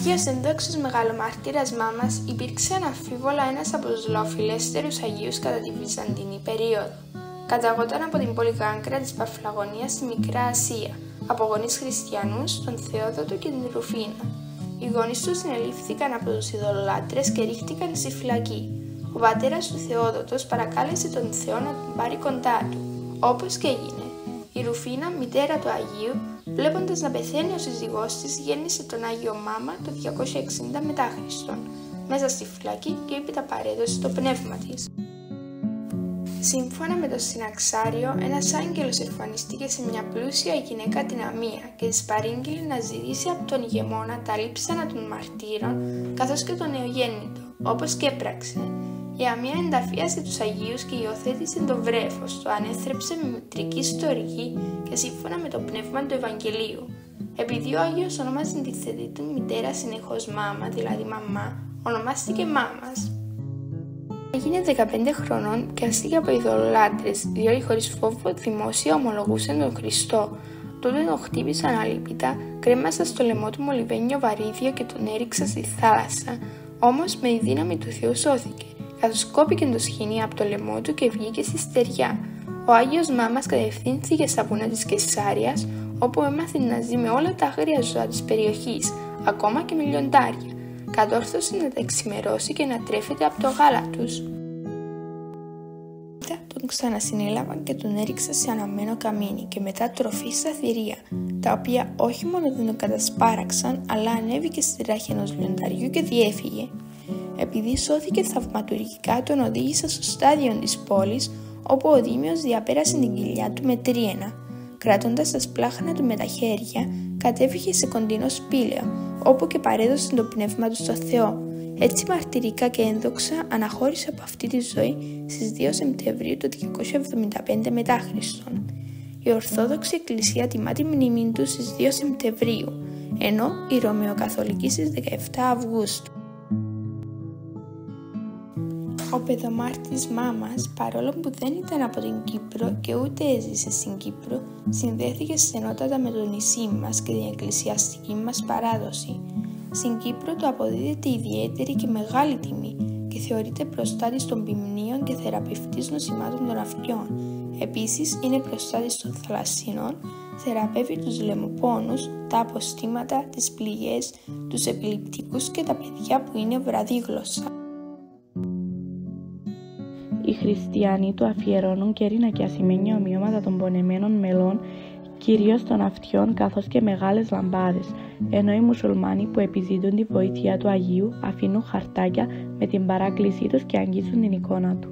Άγιος ενδόξος μεγαλομάρτυρας μάμας υπήρξε αναμφίβολα ένας από τους λαοφιλέστερους Αγίους κατά τη Βυζαντινή περίοδο. Καταγόταν από την πόλη Γάγκρα της Παφλαγωνίας στη Μικρά Ασία, από γονείς χριστιανούς, τον Θεόδοτο και την Ρουφίνα. Οι γονείς τους συνελήφθηκαν από τους ειδωλολάτρες και ρίχτηκαν στη φυλακή. Ο πατέρας του Θεόδοτος παρακάλεσε τον Θεό να τον πάρει κοντά του, όπως και έγινε. Η Ρουφίνα, μητέρα του Αγίου, βλέποντας να πεθαίνει ο σύζυγός της, γέννησε τον Άγιο Μάμα το 260 μετά Χριστόν, μέσα στη φυλακή και έπειτα παρέδωσε το πνεύμα της. Σύμφωνα με το Συναξάριο, ένας άγγελος εμφανίστηκε σε μια πλούσια γυναίκα την Αμία και της παρήγγειλε να ζητήσει από τον ηγεμόνα τα λείψανα των μαρτύρων καθώς και τον νεογέννητο, όπως και έπραξε. Η Αμία ενταφίασε τους Αγίους και υιοθέτησε το βρέφος, το ανέθρεψε με μητρική στοργή και σύμφωνα με το πνεύμα του Ευαγγελίου. Επειδή ο Άγιος ονόμαζε τη θετή του μητέρα συνεχώς μάμα, δηλαδή μαμά, ονομάστηκε μάμας. Έγινε 15 χρονών και αστήκε από ειδωλολάτρες, διότι χωρίς φόβο δημόσια ομολογούσαν τον Χριστό. Τότε τον χτύπησαν αλίπητα, κρέμασαν στο λαιμό του μολυβένιο βαρύδιο και τον έριξαν στη θάλασσα. Όμως με τη δύναμη του Θεού σώθηκε, καθώς κόπηκε το σχοινί από το λαιμό του και βγήκε στη στεριά. Ο Άγιος Μάμας κατευθύνθηκε στα βουνά της Κεσάριας, όπου έμαθε να ζει με όλα τα άγρια ζώα της περιοχής, ακόμα και με λιοντάρια. Κατόρθωσε να τα εξημερώσει και να τρέφεται από το γάλα τους. Τον ξανασυνέλαβαν και τον έριξαν σε αναμένο καμίνι και μετά τροφή στα θηρία, τα οποία όχι μόνο δεν τον κατασπάραξαν, αλλά ανέβηκε στη ράχη ενός λιονταριού και διέφυγε. Επειδή σώθηκε θαυματουργικά, τον οδήγησαν στο στάδιο της πόλης, όπου ο Δήμιος διαπέρασε την κοιλιά του με τρίαινα. Κρατώντας τα σπλάχνα του με τα χέρια, κατέφυγε σε κοντινό σπήλαιο, όπου και παρέδωσε το πνεύμα του στο Θεό. Έτσι μαρτυρικά και ένδοξα αναχώρησε από αυτή τη ζωή στις 2 Σεπτεμβρίου του 275 μετά Χριστόν. Η Ορθόδοξη Εκκλησία τιμά τη μνήμη του στις 2 Σεπτεμβρίου, ενώ η Ρωμαιοκαθολική στις 17 Αυγούστου. Ο παιδομάρτης Μάμας, παρόλο που δεν ήταν από την Κύπρο και ούτε έζησε στην Κύπρο, συνδέθηκε στενότατα με το νησί μας και την εκκλησιαστική μας παράδοση. Στην Κύπρο του αποδίδεται ιδιαίτερη και μεγάλη τιμή και θεωρείται προστάτης των ποιμνίων και θεραπευτής νοσημάτων των αυτιών. Επίσης είναι προστάτης των θαλασσινών, θεραπεύει τους λαιμοπόνους, τα αποστήματα, τις πληγές, τους επιληπτικούς και τα παιδιά που είναι βραδίγλωσσα. Οι χριστιανοί του αφιερώνουν κέρινα και ασημένια ομοιώματα των πονεμένων μελών, κυρίως των αυτιών, καθώς και μεγάλες λαμπάδες, ενώ οι μουσουλμάνοι που επιζητούν τη βοήθεια του Αγίου αφήνουν χαρτάκια με την παράκλησή τους και αγγίζουν την εικόνα του.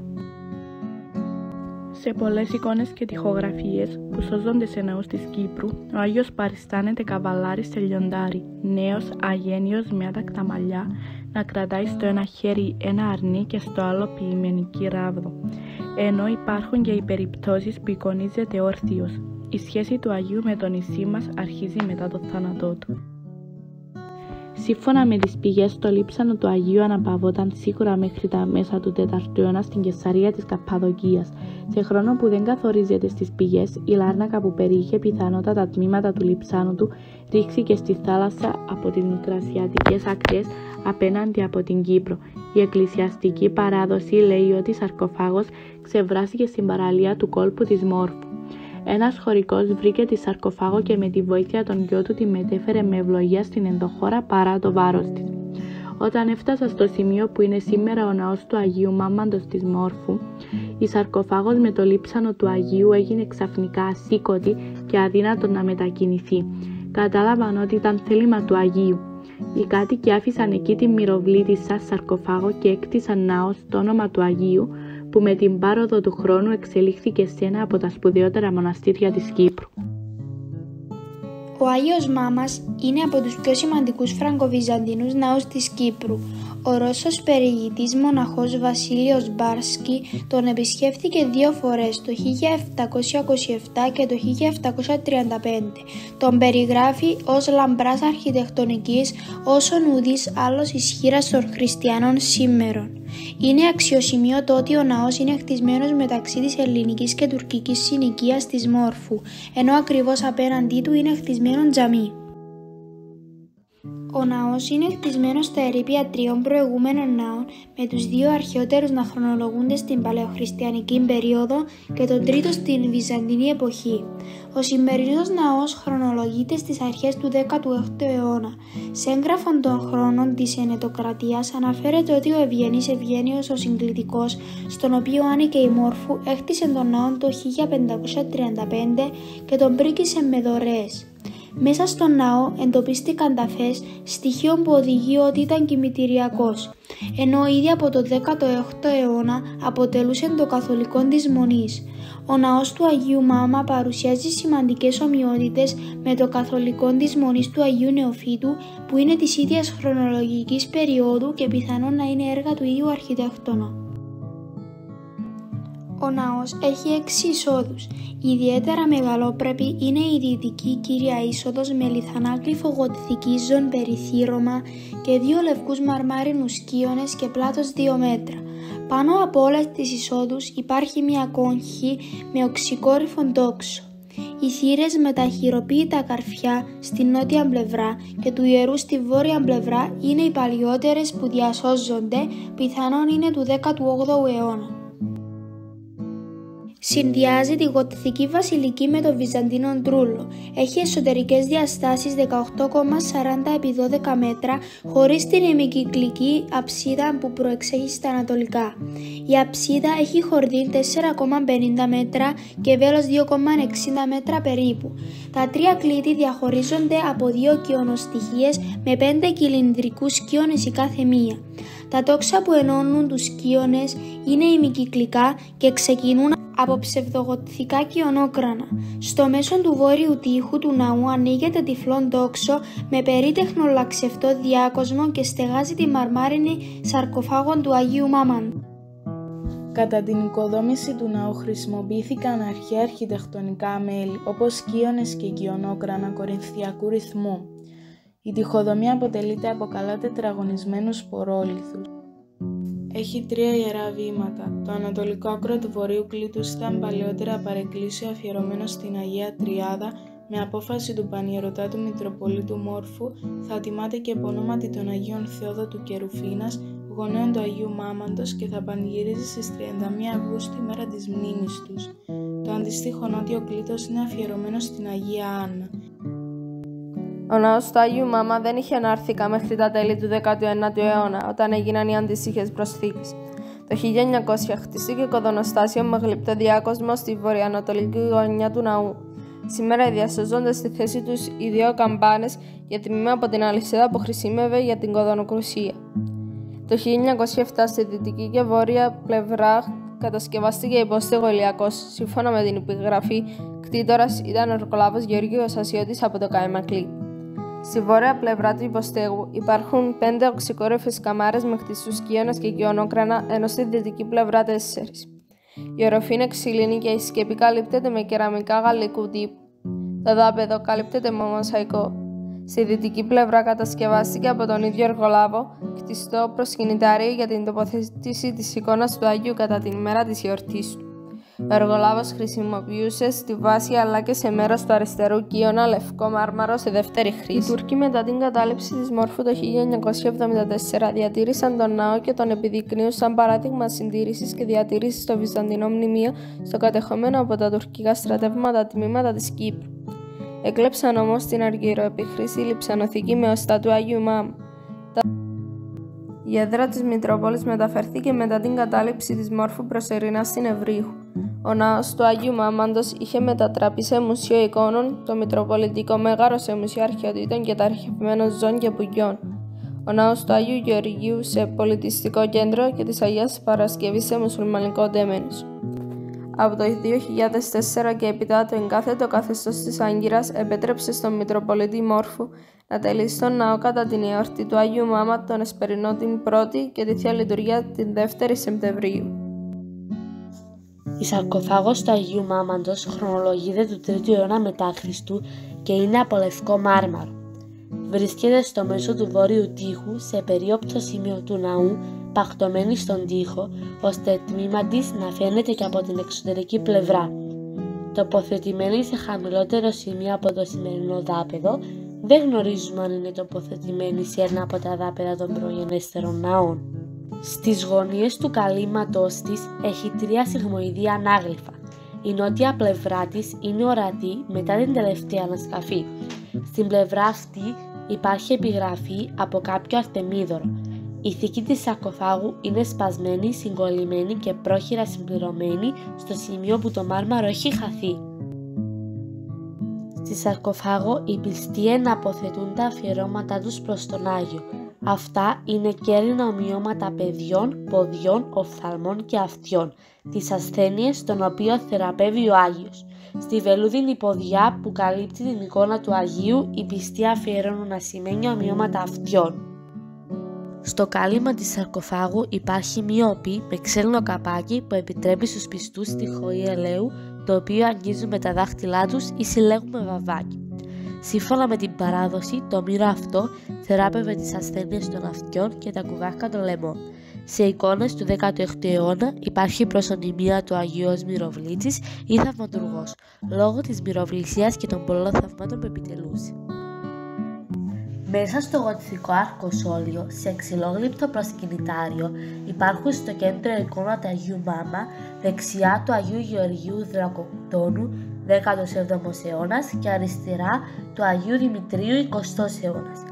Σε πολλές εικόνες και τοιχογραφίες που σώζονται σε ναούς της Κύπρου, ο Άγιος παριστάνεται καβαλάρης σε λιοντάρι, νέος αγένιος με άτακτα μαλλιά, να κρατάει στο ένα χέρι ένα αρνί και στο άλλο ποιημενική ράβδο, ενώ υπάρχουν και οι περιπτώσεις που εικονίζεται όρθιος. Η σχέση του Αγίου με το νησί μας αρχίζει μετά το θάνατό του. Σύμφωνα με τις πηγές, το λείψανο του Αγίου αναπαυόταν σίγουρα μέχρι τα μέσα του 4ου αιώνα στην Κεσαρία της Καππαδοκίας. Σε χρόνο που δεν καθορίζεται στις πηγές, η Λάρνακα που περιείχε πιθανότατα τμήματα του λείψανου του ρίχθηκε στη θάλασσα από τις μικρασιατικές ακτές απέναντι από την Κύπρο. Η εκκλησιαστική παράδοση λέει ότι η σαρκοφάγος ξεβράστηκε στην παραλία του κόλπου της Μόρφου. Ένας χωρικός βρήκε τη σαρκοφάγο και με τη βοήθεια των γιο του τη μετέφερε με ευλογία στην ενδοχώρα παρά το βάρος της. Όταν έφτασα στο σημείο που είναι σήμερα ο ναός του Αγίου Μάμαντος της Μόρφου, η σαρκοφάγος με το λείψανο του Αγίου έγινε ξαφνικά ασήκωτη και αδύνατο να μετακινηθεί. Κατάλαβαν ότι ήταν θέλημα του Αγίου. Οι κάτοικοι άφησαν εκεί τη μυροβλήτισσα σαρκοφάγο και έκτισαν ναό στο όνομα του Αγίου, που με την πάροδο του χρόνου εξελίχθηκε σε ένα από τα σπουδαιότερα μοναστήρια της Κύπρου. Ο Άγιος Μάμας είναι από τους πιο σημαντικούς φραγκοβυζαντινούς ναούς της Κύπρου. Ο Ρώσος περιηγητής μοναχός Βασίλειος Μπάρσκι τον επισκέφθηκε 2 φορές, το 1727 και το 1735. Τον περιγράφει ως λαμπράς αρχιτεκτονικής όσων ουδής άλλος ισχύρας των χριστιανών σήμερον. Είναι αξιοσημείωτο ότι ο ναός είναι χτισμένος μεταξύ της ελληνικής και τουρκικής συνοικίας της Μόρφου, ενώ ακριβώς απέναντί του είναι χτισμένο τζαμί. Ο ναός είναι χτισμένος στα ερείπια 3 προηγούμενων ναών, με τους 2 αρχαιότερους να χρονολογούνται στην παλαιοχριστιανική περίοδο και τον τρίτο στην βυζαντινή εποχή. Ο σημερινός ναός χρονολογείται στις αρχές του 16ου αιώνα. Σε έγγραφον των χρόνων της Ενετοκρατίας αναφέρεται ότι ο Ευγενής Ευγένιος ο Συγκλητικός, στον οποίο άνοικε η Μόρφου, έχτισε τον ναό το 1535 και τον πρίκησε με δωρεές. Μέσα στον ναό εντοπίστηκαν ταφές, στοιχείο που οδηγεί ότι ήταν κημητηριακός, ενώ ήδη από το 18ο αιώνα αποτελούσε το καθολικό της Μονής. Ο ναός του Αγίου Μάμα παρουσιάζει σημαντικές ομοιότητες με το καθολικό της Μονής του Αγίου Νεοφύτου, που είναι της ίδιας χρονολογικής περίοδου και πιθανόν να είναι έργα του ίδιου αρχιτέκτονα. Ο ναός έχει 6 εισόδους. Ιδιαίτερα μεγαλόπρεπη είναι η δυτική κύρια είσοδος με λιθανάκλυφο γοτθική ζων περιθύρωμα και 2 λευκούς μαρμάρινους σκίονες και πλάτος 2 μέτρα. Πάνω από όλες τις εισόδους υπάρχει μια κόγχη με οξυκόρυφον τόξο. Οι θύρες με τα χειροποίητα καρφιά στην νότια πλευρά και του ιερού στη βόρεια πλευρά είναι οι παλιότερες που διασώζονται, πιθανόν είναι του 18ου αιώνα. Συνδυάζει τη γοτθική βασιλική με το βυζαντινό τρούλο. Έχει εσωτερικές διαστάσεις 18,40 επί 12 μέτρα, χωρίς την ημικυκλική αψίδα που προεξέχει στα ανατολικά. Η αψίδα έχει χορδή 4,50 μέτρα και βέλος 2,60 μέτρα περίπου. Τα 3 κλίτη διαχωρίζονται από 2 κοιονοστοιχίες με 5 κυλινδρικούς σκίονες η κάθε μία. Τα τόξα που ενώνουν τους σκίονες είναι ημικυκλικά και ξεκινούν από ψευδογοτθικά κοιονόκρανα. Στο μέσο του βόρειου τοίχου του ναού ανοίγεται τυφλόν τόξο με περίτεχνο λαξευτό διάκοσμο και στεγάζει τη μαρμάρινη σαρκοφάγον του Αγίου Μάμαν. Κατά την οικοδόμηση του ναού χρησιμοποιήθηκαν αρχαία αρχιτεκτονικά μέλη όπως σκίονες και κοιονόκρανα κορινθιακού ρυθμού. Η τοιχοδομία αποτελείται από καλά τετραγωνισμένους πορόλιθους. Έχει 3 ιερά βήματα. Το ανατολικό άκρο του βορείου κλήτους ήταν παλαιότερα παρεκκλήσιο αφιερωμένο στην Αγία Τριάδα, με απόφαση του Πανιερωτάτου Μητροπολίτου Μόρφου θα τιμάται και από ονόματι των Αγίων Θεόδοτου και Ρουφίνας, γονέων του Αγίου Μάμαντος, και θα πανηγυρίζει στις 31 Αυγούστου, ημέρα της μνήμης τους. Το αντίστοιχο νότιο κλήτος είναι αφιερωμένο στην Αγία Άννα. Ο ναός του Αγίου Μάμα δεν είχε ανάρθηκα μέχρι τα τέλη του 19ου αιώνα, όταν έγιναν οι αντίστοιχες προσθήκες. Το 1900 χτίστηκε οικοδονοστάσιο με γλυπτό διάκοσμο στη βορειοανατολική γωνιά του ναού. Σήμερα διασώζονται στη θέση τους οι 2 καμπάνες για τμήμα από την αλυσίδα που χρησιμεύε για την κοδωνοκρουσία. Το 1907 στη δυτική και βόρεια πλευρά κατασκευάστηκε υπόστεγο ηλιακός. Σύμφωνα με την επιγραφή, κτήτορας ήταν ο εργολάβος Γεώργιος Ασιώτης από το Καϊμακλή. Στη βόρεια πλευρά του υποστέγου υπάρχουν 5 οξυκόρυφες καμάρες με χτιστούς σκίονες και κοιονόκρανα, ενώ στη δυτική πλευρά 4. Η οροφή είναι ξύλινη και η σκέπη καλύπτεται με κεραμικά γαλλικού τύπου. Το δάπεδο καλύπτεται με μοσαϊκό. Στη δυτική πλευρά κατασκευάστηκε από τον ίδιο εργολάβο κτιστό προσκυνητάριο για την τοποθέτηση της εικόνας του Αγίου κατά την ημέρα της εορτής του. Ο εργολάβος χρησιμοποιούσε στη βάση αλλά και σε μέρος του αριστερού κύωνα λευκό μάρμαρο σε δεύτερη χρήση. Οι Τούρκοι μετά την κατάληψη της Μόρφου το 1974 διατήρησαν τον ναό και τον επιδεικνύουν σαν παράδειγμα συντήρησης και διατήρησης στο Βυζαντινό μνημείο στο κατεχόμενο από τα τουρκικά στρατεύματα τμήματα της Κύπρου. Έκλεψαν όμως την αργυροεπιχρήση λειψανοθήκη με οστά του Αγίου Μάμα. Η έδρα της Μητρόπολης μεταφέρθηκε μετά την κατάληψη της Μόρφου προσωρινά στην Ευρύχου. Ο ναός του Αγίου Μάμαντος είχε μετατραπεί σε μουσείο εικόνων, το Μητροπολιτικό Μέγαρο σε μουσείο αρχαιοτήτων και τα αρχαιευμένων ζώων και πουλιών. Ο ναός του Αγίου Γεωργίου σε πολιτιστικό κέντρο και της Αγίας Παρασκευής σε μουσουλμανικό τέμενος. Από το 2004 και έπειτα το εγκάθετο καθεστώς της Άγκυρας επέτρεψε στον Μητροπολίτη Μόρφου να τελείσει τον ναό κατά την εορτή του Αγίου Μάμα τον Εσπερινό την 1η και τη Θεία Λειτουργία την 2η Σεπτεμβρίου. Η σαρκοφάγος του Αγίου Μάμαντος χρονολογείται του 3ου αιώνα μετά Χριστού και είναι από λευκό μάρμαρο. Βρίσκεται στο μέσο του βόρειου τοίχου σε περίοπτο σημείο του ναού, παχτωμένη στον τοίχο, ώστε το τμήμα της να φαίνεται και από την εξωτερική πλευρά. Τοποθετημένη σε χαμηλότερο σημείο από το σημερινό δάπεδο, Δεν γνωρίζουμε αν είναι τοποθετημένη σε ένα από τα δάπεδα των προγενέστερων ναών. Στις γωνίες του καλύματος της έχει 3 σιγμοειδή ανάγλυφα. Η νότια πλευρά της είναι ορατή μετά την τελευταία ανασκαφή. Στην πλευρά αυτή υπάρχει επιγραφή από κάποιο αρτεμίδωρο. Η θήκη της σαρκοφάγου είναι σπασμένη, συγκολλημένη και πρόχειρα συμπληρωμένη στο σημείο που το μάρμαρο έχει χαθεί. Στη σαρκοφάγο οι πιστοί εναποθετούν τα αφιερώματά τους προς τον Άγιο. Αυτά είναι κέρινα ομοιώματα παιδιών, ποδιών, οφθαλμών και αυτιών, τις ασθένειες των οποίων θεραπεύει ο Άγιος. Στη βελούδινη ποδιά που καλύπτει την εικόνα του Αγίου, οι πιστοί αφιερώνουν ασημένια ομοιώματα αυτιών. Στο κάλυμα της σαρκοφάγου υπάρχει μία οπή με ξύλινο καπάκι που επιτρέπει στους πιστούς τη χοή ελαίου, το οποίο αγγίζουν με τα δάχτυλά τους ή συλλέγουν με βαβάκι. Σύμφωνα με την παράδοση, το μύρο αυτό θεράπευε τις ασθένειες των αυτιών και τα κουβάρκα των λαιμών. Σε εικόνες του 16ου αιώνα υπάρχει προσωνυμία του Αγίου ως μυροβλήτης ή θαυματουργός, λόγω της μυροβλησίας και των πολλών θαυμάτων που επιτελούσε. Μέσα στο γοτθικό αρκοσόλιο, σε ξυλόγλυπτο προσκυνητάριο, υπάρχουν στο κέντρο εικόνα του Αγίου Μάμα, δεξιά του Αγίου Γεωργίου Δρακοκτόνου, 17ος αιώνας και αριστερά του Αγίου Δημητρίου, 20ος αιώνας.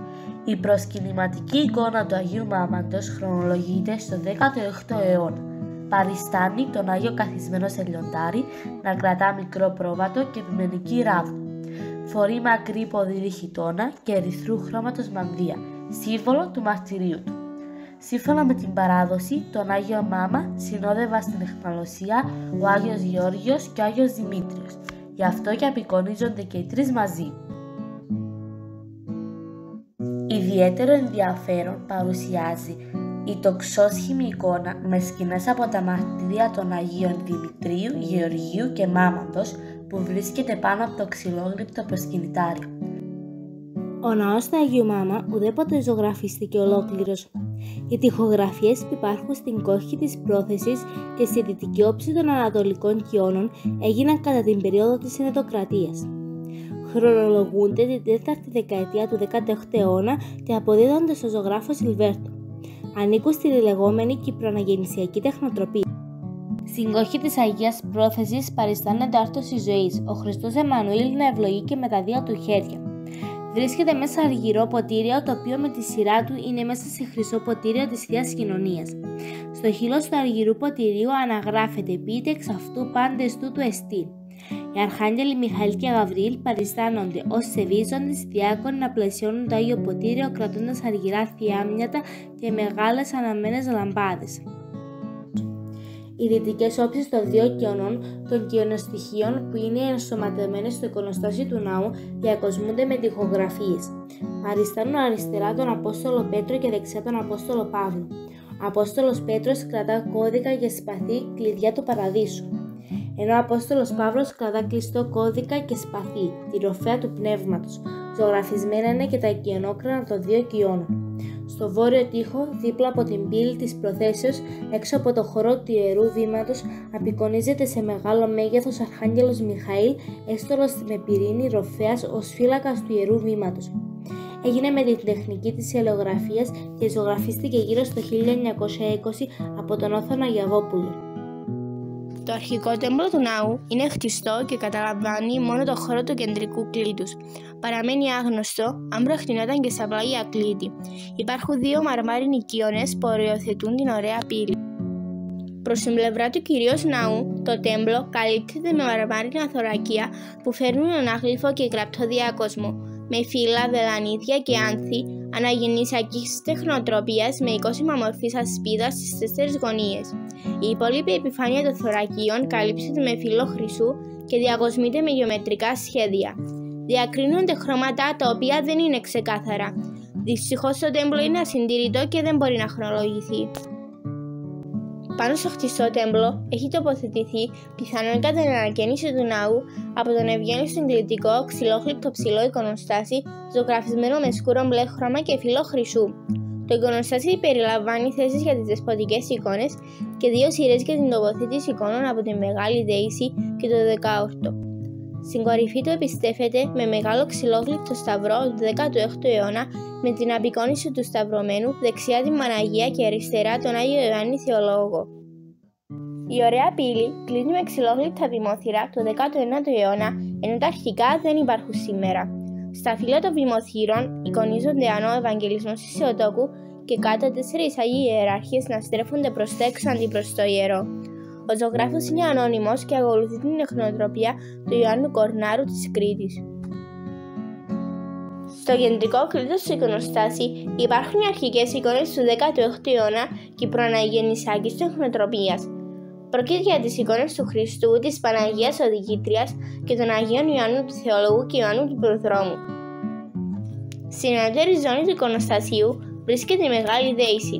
Η προσκυνηματική εικόνα του Αγίου Μάμαντος χρονολογείται στο 16ο αιώνα. Παριστάνει τον Άγιο καθισμένο σε λιοντάρι να κρατά μικρό πρόβατο και επιμενική ράβδο. Φορεί μακρύ ποδήλη χιτώνα και ερυθρού χρώματος μανδύα, σύμβολο του μαρτυρίου του. Σύμφωνα με την παράδοση, τον Άγιο Μάμα συνόδευαν στην αιχμαλωσία ο Άγιος Γεώργιος και ο Άγιος Δημήτριος. Γι' αυτό και απεικονίζονται και οι 3 μαζί. Ιδιαίτερο ενδιαφέρον παρουσιάζει η τοξόσχημη εικόνα με σκηνές από τα μαρτύρια των Αγίων Δημητρίου, Γεωργίου και Μάμαντος που βρίσκεται πάνω από το ξυλόγλυπτο προσκυνητάριο. Ο ναός του Αγίου Μάμα ουδέποτε ζωγραφίστηκε ολόκληρος. Οι τοιχογραφίες που υπάρχουν στην κόχη της πρόθεσης και στη δυτική όψη των Ανατολικών Κιόνων έγιναν κατά την περίοδο της Ενετοκρατίας. Χρονολογούνται την 4η δεκαετία του 16ου αιώνα και αποδίδονται στο ζωγράφο Σιλβέρτο. Ανήκουν στη λεγόμενη Κυπροαναγεννησιακή τεχνοτροπία. Στην κόχη της Αγίας Πρόθεσης παριστάνεται ο άρτος της ζωής, ο Χριστός Εμμανουήλ να ευλογεί και με τα 2 του χέρια. Βρίσκεται μέσα σε αργυρό ποτήριο, το οποίο με τη σειρά του είναι μέσα σε χρυσό ποτήριο της Θείας Κοινωνίας. Στο χείλος του αργυρού ποτηρίου αναγράφεται «Πείτε εξ αυτού πάντες τούτου εστί». Οι Αρχάγγελοι Μιχαήλ και Γαβριήλ παριστάνονται ως σεβίζοντες διάκονοι να πλαισιώνουν το Άγιο Ποτήριο κρατώντας αργυρά θιάμνητα και μεγάλες αναμένες λαμπάδες. Οι δυτικές όψεις των 2 κιονών των κοινοστοιχείων που είναι ενσωματωμένες στο εικονοστάσιο του ναού διακοσμούνται με τοιχογραφίες. Παριστάνουν αριστερά τον Απόστολο Πέτρο και δεξιά τον Απόστολο Παύλο. Ο Απόστολος Πέτρος κρατά κώδικα και σπαθί, κλειδιά του Παραδείσου, ενώ ο Απόστολος Παύλος κρατά κλειστό κώδικα και σπαθί, τη ροφέα του Πνεύματος. Ζωγραφισμένα είναι και τα οικειονόκρανα των 2 κοιόνων. Στο βόρειο τοίχο, δίπλα από την πύλη της Προθέσεως, έξω από το χορό του Ιερού Βήματος, απεικονίζεται σε μεγάλο μέγεθος Αρχάγγελος Μιχαήλ, έστωλος στην Επιρρήνη Ροφέας ως φύλακας του Ιερού Βήματος. Έγινε με την τεχνική της ελαιογραφίας και ζωγραφίστηκε γύρω στο 1920 από τον Όθωνα Αγιαβόπουλο. Το αρχικό τέμπλο του ναού είναι χτιστό και καταλαμβάνει μόνο το χώρο του κεντρικού κλήτους. Παραμένει άγνωστο αν προκτηνόταν και στα πλάγια κλήτη. Υπάρχουν 2 μαρμάρινοι οικείονες που οριοθετούν την ωραία πύλη. Προς την πλευρά του κυρίως ναού, το τέμπλο καλύπτεται με μαρμάρινα θωρακεία που φέρνουν ανάγλυφο και γραπτό διάκοσμο, με φύλλα, βελανίδια και άνθη αναγεννησιακής τεχνοτροπίας με εικόσιμα μορφής ασπίδας στις 4 γωνίες. Η υπόλοιπη επιφάνεια των θωρακείων καλύπτεται με φύλλο χρυσού και διακοσμείται με γεωμετρικά σχέδια. Διακρίνονται χρώματα τα οποία δεν είναι ξεκάθαρα. Δυστυχώς το τέμπλο είναι ασυντηρητό και δεν μπορεί να χρονολογηθεί. Πάνω στο χτιστό τέμπλο έχει τοποθετηθεί, πιθανόν κατά την ανακαίνιση του ναού, από τον ευγένειο συγκλητικό ξυλόχλυπτο ψηλό εικονοστάσι, ζωγραφισμένο με σκούρο μπλε χρώμα και φύλλο χρυσού. Το εικονοστάσι περιλαμβάνει θέσεις για τις δεσποτικές εικόνες και 2 σειρές για την τοποθέτηση εικόνων από τη Μεγάλη Δέηση και το 14ο. Στην κορυφή του επιστρέφεται με μεγάλο ξυλόγλυπτο σταυρό του 16ου αιώνα με την απεικόνιση του σταυρωμένου, δεξιά την Παναγία και αριστερά τον Άγιο Ιωάννη Θεολόγο. Η ωραία πύλη κλείνει με ξυλόγλυπτα δημόθυρα του 19ου αιώνα, ενώ τα αρχικά δεν υπάρχουν σήμερα. Στα φύλλα των δημοθύρων εικονίζονται ανώ ο Ευαγγελισμός της Θεοτόκου και κάτω 4 Αγίοι Ιεράρχες να στρέφονται προς τα έξω αντί προς το ιερό. Ο ζωγράφος είναι ανώνυμος και ακολουθεί την ιχνοτροπία του Ιωάννου Κορνάρου της Κρήτης. Στο κεντρικό κλείτος του εικονοστάσι υπάρχουν οι αρχικές εικόνες του 16ου αιώνα και η προαναγεννησάκης της ιχνοτροπίας. Πρόκειται για τις εικόνες του Χριστού, της Παναγίας Οδηγήτριας και των Αγίων Ιωάννου του Θεολόγου και Ιωάννου του Προδρόμου. Στην ανώτερη ζώνη του εικονοστασίου βρίσκεται η Μεγάλη Δέηση.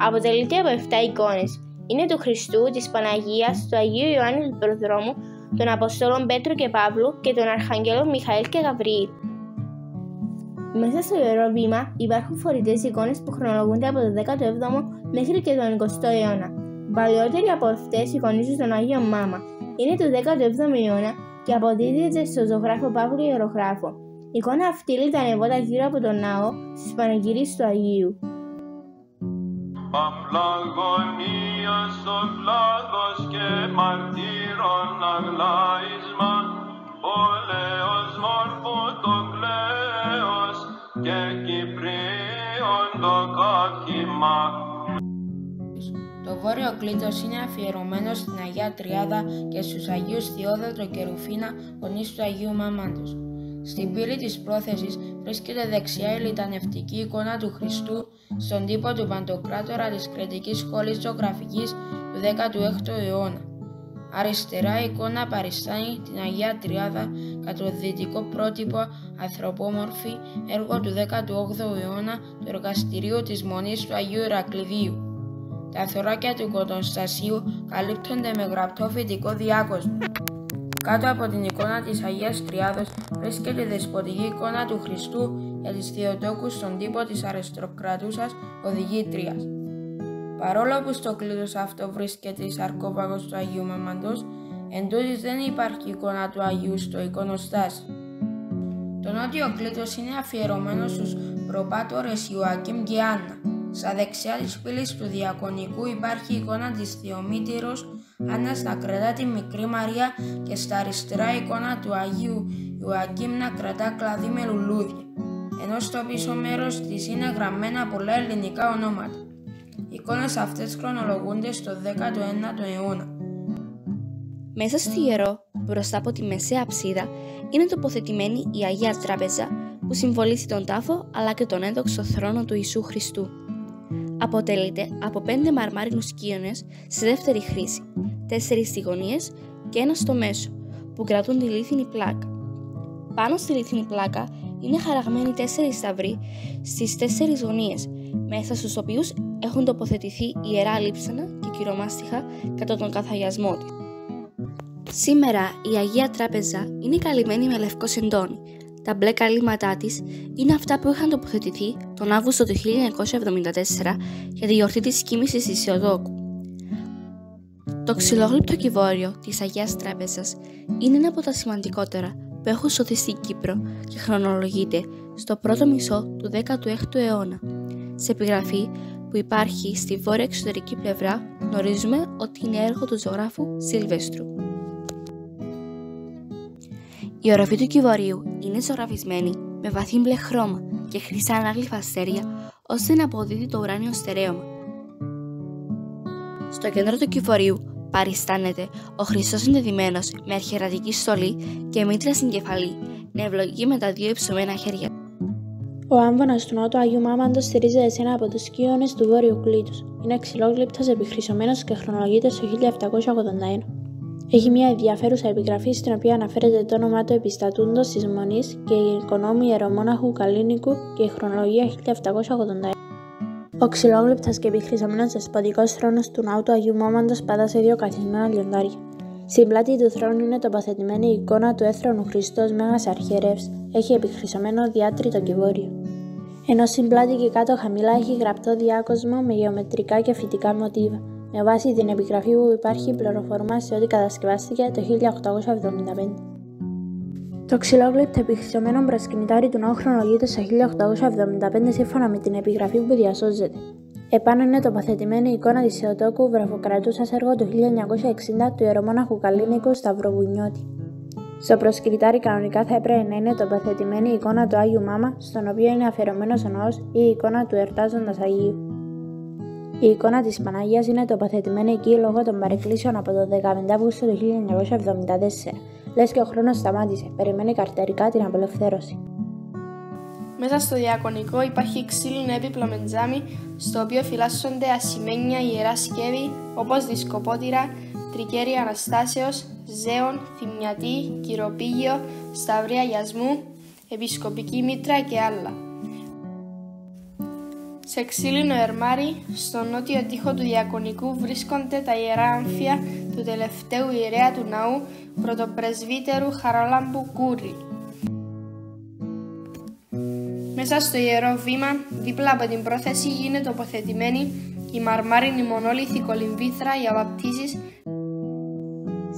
Αποτελείται από 7 εικόνες. Είναι του Χριστού, της Παναγίας, του Αγίου Ιωάννου του Προδρόμου, των Αποστόλων Πέτρου και Παύλου και των Αρχαγγέλων Μιχαήλ και Γαβριήλ. Μέσα στο Ιερό Βήμα υπάρχουν φορητές εικόνες που χρονολογούνται από το 17ο μέχρι και τον 20ο αιώνα. Οι παλαιότεροι από αυτές εικονίζουν τον Άγιο Μάμα. Είναι του 17ου αιώνα και αποδίδεται στον ζωγράφο Παύλο Ιερογράφο. Η εικόνα αυτή λιτανευόταν γύρω από τον ναό στις Πανηγυρίες του Αγίου. Αμφλαγωνίας ο κλάδος και μαρτύρων αγλάισμα, πολέος μόρφου το κλαίος και Κυπρίων το κάθημα. Το βόρειο κλείτος είναι αφιερωμένο στην Αγία Τριάδα και στους Αγίους Θεόδωτο και Ρουφίνα, γονείς του Αγίου Μάμαντος. Στην πύλη της πρόθεσης βρίσκεται δεξιά η λιτανευτική εικόνα του Χριστού στον τύπο του Παντοκράτορα της Κρητικής Σχολής Ζωγραφικής του 16ου αιώνα. Αριστερά η εικόνα παριστάνει την Αγία Τριάδα κατά το δυτικό πρότυπο ανθρωπόμορφη, έργο του 18ου αιώνα του εργαστηρίου της Μονής του Αγίου Ηρακλειδίου. Τα θωράκια του εικονοστασίου καλύπτονται με γραπτό φυτικό διάκοσμο. Κάτω από την εικόνα της Αγίας Τριάδος βρίσκεται η δεσποτική εικόνα του Χριστού για τις Θεοτόκους στον τύπο της αριστοκρατούσας οδηγήτριας. Παρόλο που στο κλείτος αυτό βρίσκεται η σαρκόφαγος του Αγίου Μαμαντός, εντούτοις δεν υπάρχει εικόνα του Αγίου στο εικονοστάσι. Το νότιο κλείτος είναι αφιερωμένο στους προπάτορες Ιωακήμ και Άννα. Στα δεξιά της πύλης του Διακονικού υπάρχει η εικόνα της Θεομήτηρος Άννας να κρατά τη Μικρή Μαρία και στα αριστερά η εικόνα του Αγίου Ιωακήμ να κρατά κλαδί με λουλούδια, ενώ στο πίσω μέρος της είναι γραμμένα πολλά ελληνικά ονόματα. Οι εικόνες αυτές χρονολογούνται στο 19ο αιώνα. Μέσα στο ιερό, μπροστά από τη μεσαία ψίδα, είναι τοποθετημένη η Αγία Τράπεζα που συμβολίζει τον τάφο αλλά και τον ένδοξο θρόνο του Ιησού Χριστού. Αποτελείται από 5 μαρμάρινους σκίονες σε δεύτερη χρήση, 4 στη γωνίες και 1 στο μέσο, που κρατούν τη λίθινη πλάκα. Πάνω στη λίθινη πλάκα είναι χαραγμένοι 4 σταυροί στις 4 γωνίες, μέσα στους οποίους έχουν τοποθετηθεί ιερά λείψανα και κυρομάστιχα κατά τον καθαγιασμό της. Σήμερα η Αγία Τράπεζα είναι καλυμμένη με λευκό σεντόνι. Τα μπλε καλύματά της είναι αυτά που είχαν τοποθετηθεί τον Αύγουστο του 1974 για τη γιορτή της σκήμησης της Θεοτόκου. Το ξυλόγλυπτο κυβόριο της Αγίας Τράπεζας είναι ένα από τα σημαντικότερα που έχουν σωθεί στην Κύπρο και χρονολογείται στο πρώτο μισό του 16ου αιώνα. Σε επιγραφή που υπάρχει στη βόρεια εξωτερική πλευρά γνωρίζουμε ότι είναι έργο του ζωγράφου Σιλβέστρου. Η οροφή του κυβωρίου είναι ζωγραφισμένη με βαθύ μπλε χρώμα και χρυσά ανάγλυφα αστέρια ώστε να αποδίδει το ουράνιο στερέωμα. Στο κέντρο του κυβωρίου παριστάνεται ο Χριστός ενδεδειμένος με αρχιερατική στολή και μήτρα στην κεφαλή, να ευλογεί με τα 2 υψωμένα χέρια. Ο άμβονας του Νότου Αγίου Μάμαντος στηρίζεται σε ένα από τους σκίονες του βόρειου κλείτους. Είναι ξυλόγλυπτος επιχρυσωμένος και χρονολογείται στο 1781. Έχει μια ενδιαφέρουσα επιγραφή στην οποία αναφέρεται το όνομά του επιστατούντος της Μονής και η οικονόμη ιερομόναχου Καλίνικου και η χρονολογία 1781. Ο ξυλόγλυπτος και επιχρυσωμένος δεσποτικός θρόνος του ναού του Αγίου Μάμαντος πατά σε 2 καθισμένα λιοντάρια. Στην πλάτη του θρόνου είναι τοποθετημένη η εικόνα του έθρονου Χριστός Μέγας Αρχιερεύς. Έχει επιχρυσωμένο διάτριτο κυβόριο. Ενώ στην πλάτη και κάτω χαμηλά έχει γραπτό διάκοσμο με γεωμετρικά και φυτικά μοτίβα. Με βάση την επιγραφή που υπάρχει πληροφορούμε σε ότι κατασκευάστηκε το 1875. Το ξυλόγλυπτο επιχρυσωμένο προσκυνητάρι του ναού χρονολογείται στο 1875 σύμφωνα με την επιγραφή που διασώζεται. Επάνω είναι τοποθετημένη η εικόνα της Θεοτόκου βρεφοκρατούσας έργο του 1960 του ιερομόναχου Καλλίνικου Σταυροβουνιώτη. Στο προσκυνητάρι κανονικά θα έπρεπε να είναι τοποθετημένη η εικόνα του Άγιου Μάμα, στον οποίο είναι αφιερωμένος ο ναός, ή η εικόνα του Ερτάζοντας Αγίου. Η εικόνα της Παναγίας είναι τοποθετημένη εκεί λόγω των παρεκκλήσεων από το 15 Αύγουστο του 1974. Λες και ο χρόνος σταμάτησε, περιμένει καρτερικά την απελευθέρωση. Μέσα στο διακονικό υπάρχει ξύλινο έπιπλο με τζάμι, στο οποίο φυλάσσονται ασημένια ιερά σκεύη όπως δισκοπότηρα, τρικέρι Αναστάσεως, ζέον, θυμιατή, κυροπήγιο, σταυρή αγιασμού, επισκοπική μήτρα και άλλα. Σε ξύλινο ερμάρι, στο νότιο τοίχο του διακονικού βρίσκονται τα ιερά άμφια του τελευταίου ιερέα του ναού, πρωτοπρεσβύτερου Χαράλαμπου Κούρη. Μέσα στο ιερό βήμα, δίπλα από την πρόθεση, είναι τοποθετημένη η μαρμάρινη μονόλιθη κολυμβήθρα για βαπτίσεις.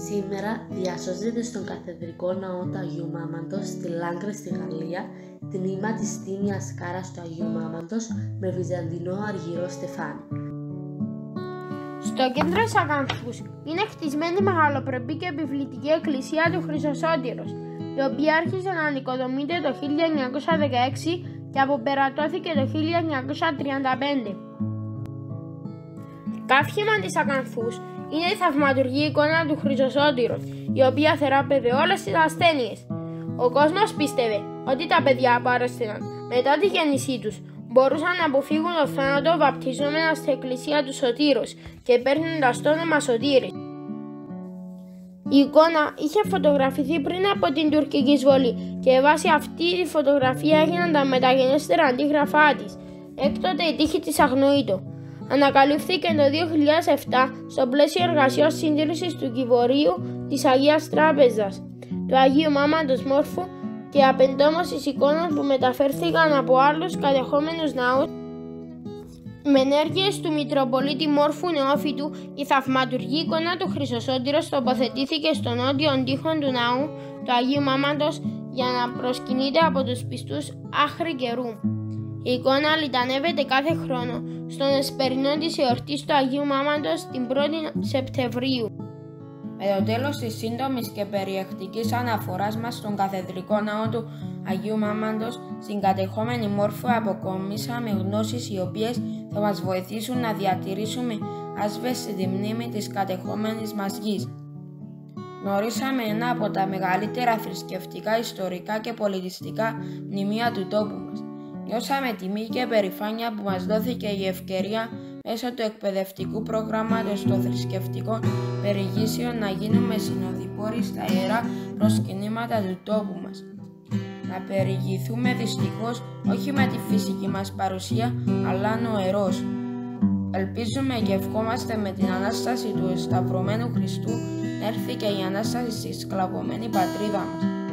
Σήμερα διασώζεται στον καθεδρικό ναό του Αγίου Μάμαντος στη Λάγκρε στη Γαλλία τμήμα της τίμιας κάρας του Αγίου Μάμαντος με βυζαντινό αργυρό στεφάνι. Στο κέντρο της Ακανθούς είναι χτισμένη η μεγαλοπρεπή και επιβλητική εκκλησία του Χρυσοσώτηρος, η οποία άρχισε να ανοικοδομείται το 1916 και αποπερατώθηκε το 1935. Καύχημα της Ακανθούς είναι η θαυματουργή εικόνα του Χρυσοσώτηρος, η οποία θεράπευε όλες τις ασθένειες. Ο κόσμος πίστευε ότι τα παιδιά που άρρωστηναν μετά τη γέννησή τους μπορούσαν να αποφύγουν το θάνατο βαπτιζόμενα στην εκκλησία του Σωτήρος και παίρνοντας το όνομα Σωτήρης. Η εικόνα είχε φωτογραφηθεί πριν από την τουρκική εισβολή και βάσει αυτή τη φωτογραφία έγιναν τα μεταγενέστερα αντίγραφά της. Έκτοτε η τύχη της αγνοείτο. Ανακαλύφθηκε το 2007 στο πλαίσιο εργασιών συντήρησης του Κηβορείου της Αγίας Τράπεζας, του Αγίου Μάμαντος Μόρφου και απεντόμωσης εικόνων που μεταφέρθηκαν από άλλους κατεχόμενους ναούς. Με ενέργειες του Μητροπολίτη Μόρφου Νεόφυτου, η θαυματουργή εικόνα του Χρυσοσώτηρος τοποθετήθηκε στον νότιο τοίχο του ναού του Αγίου Μάμαντος για να προσκυνείται από τους πιστούς άχρη καιρού. Η εικόνα λιτανεύεται κάθε χρόνο στον εσπερινό της εορτής του Αγίου Μάμαντος την 1η Σεπτεμβρίου. Με το τέλος της σύντομης και περιεκτικής αναφοράς μας στον καθεδρικό ναό του Αγίου Μάμαντος, στην κατεχόμενη Μόρφου αποκομίσαμε γνώσεις οι οποίες θα μας βοηθήσουν να διατηρήσουμε άσβεστη μνήμη της κατεχόμενης μας γης. Γνωρίσαμε ένα από τα μεγαλύτερα θρησκευτικά, ιστορικά και πολιτιστικά μνημεία του τόπου μας. Νιώσαμε τιμή και περηφάνεια που μας δόθηκε η ευκαιρία μέσω του εκπαιδευτικού προγράμματος των θρησκευτικών περιηγήσεων να γίνουμε συνοδοιπόροι στα ιερά προσκυνήματα του τόπου μας. Να περιηγηθούμε δυστυχώς όχι με τη φυσική μας παρουσία, αλλά νοερός. Ελπίζουμε και ευχόμαστε με την Ανάσταση του Σταυρωμένου Χριστού να έρθει και η Ανάσταση στη σκλαβωμένη πατρίδα μας.